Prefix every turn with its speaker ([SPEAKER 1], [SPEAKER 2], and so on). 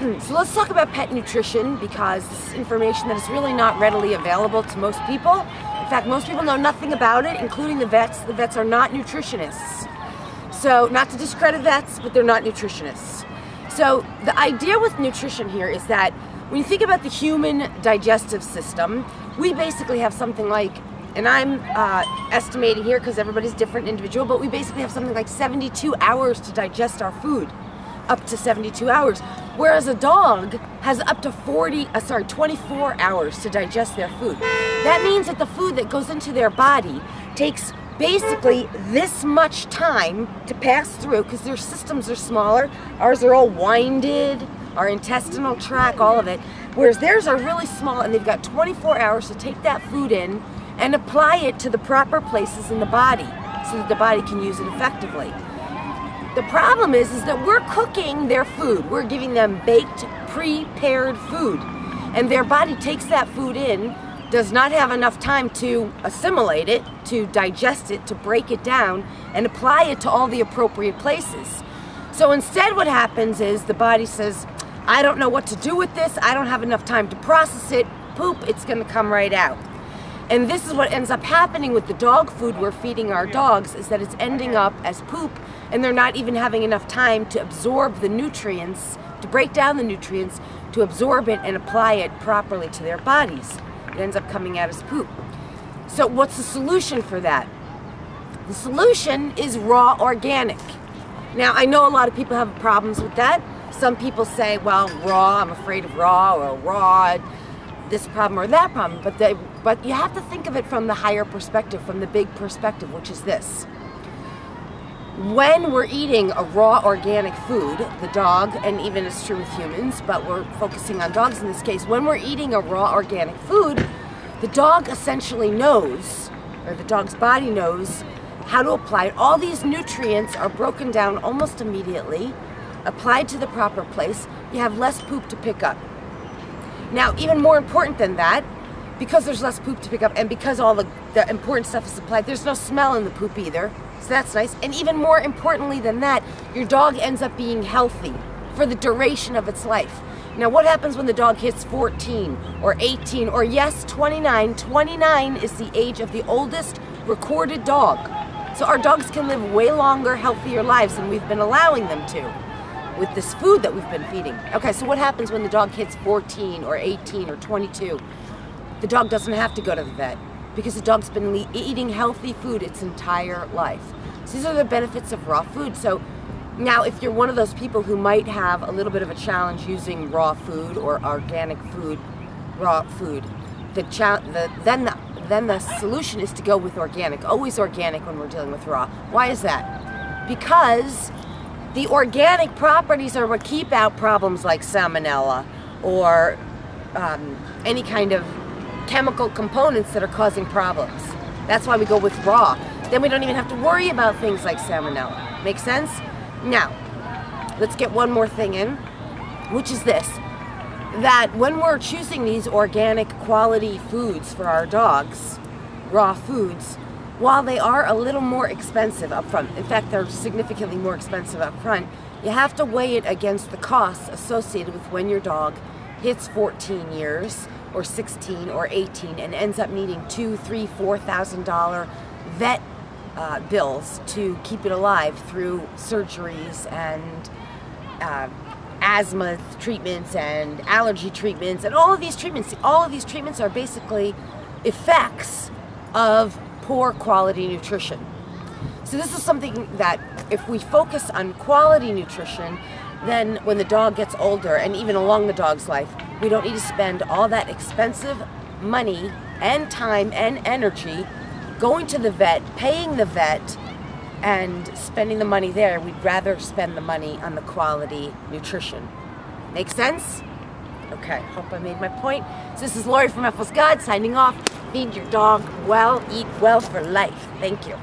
[SPEAKER 1] So let's talk about pet nutrition, because this is information that is really not readily available to most people. In fact, most people know nothing about it, including the vets. The vets are not nutritionists. So, not to discredit vets, but they're not nutritionists. So the idea with nutrition here is that when you think about the human digestive system, we basically have something like, and I'm estimating here because everybody's different individual, but we basically have something like 72 hours to digest our food. Up to 72 hours. Whereas a dog has up to 24 hours to digest their food. That means that the food that goes into their body takes basically this much time to pass through, because their systems are smaller. Ours are all winded, our intestinal tract, all of it. Whereas theirs are really small, and they've got 24 hours to take that food in and apply it to the proper places in the body so that the body can use it effectively. The problem is that we're cooking their food. We're giving them baked, prepared food. And their body takes that food in, does not have enough time to assimilate it, to digest it, to break it down, and apply it to all the appropriate places. So instead what happens is the body says, I don't know what to do with this, I don't have enough time to process it, poop, it's gonna come right out. And this is what ends up happening with the dog food we're feeding our dogs, is that it's ending up as poop, and they're not even having enough time to absorb the nutrients, to break down the nutrients, to absorb it and apply it properly to their bodies. It ends up coming out as poop. So what's the solution for that? The solution is raw organic. Now, I know a lot of people have problems with that. Some people say, well, raw, I'm afraid of raw, or raw, this problem or that problem, but you have to think of it from the higher perspective, from the big perspective, which is this. When we're eating a raw organic food, the dog, and even it's true with humans, but we're focusing on dogs in this case, when we're eating a raw organic food, the dog essentially knows, or the dog's body knows, how to apply it. All these nutrients are broken down almost immediately, applied to the proper place. You have less poop to pick up. Now, even more important than that, because there's less poop to pick up and because all the important stuff is applied, there's no smell in the poop either. So that's nice. And even more importantly than that, your dog ends up being healthy for the duration of its life. Now, what happens when the dog hits 14 or 18 or yes, 29? 29 is the age of the oldest recorded dog. So our dogs can live way longer, healthier lives than we've been allowing them to with this food that we've been feeding. Okay, so what happens when the dog hits 14 or 18 or 22? The dog doesn't have to go to the vet because the dog's been eating healthy food its entire life. So these are the benefits of raw food. So now if you're one of those people who might have a little bit of a challenge using raw food or organic food, raw food, then the solution is to go with organic. Always organic when we're dealing with raw. Why is that? Because the organic properties are what keep out problems like salmonella or any kind of chemical components that are causing problems. That's why we go with raw. Then we don't even have to worry about things like salmonella. Make sense? Now, let's get one more thing in, which is this. That when we're choosing these organic quality foods for our dogs, raw foods, while they are a little more expensive up front, in fact they're significantly more expensive up front, you have to weigh it against the costs associated with when your dog hits 14 years or 16 or 18 and ends up needing $2,000, $3,000, $4,000 vet bills to keep it alive through surgeries and asthma treatments and allergy treatments and all of these treatments. All of these treatments are basically effects of poor quality nutrition. So this is something that if we focus on quality nutrition, then when the dog gets older and even along the dog's life, we don't need to spend all that expensive money and time and energy going to the vet, paying the vet, and spending the money there. We'd rather spend the money on the quality nutrition. Make sense? Okay, hope I made my point. So this is Lori from Effel's Guide signing off. Feed your dog well, eat well for life. Thank you.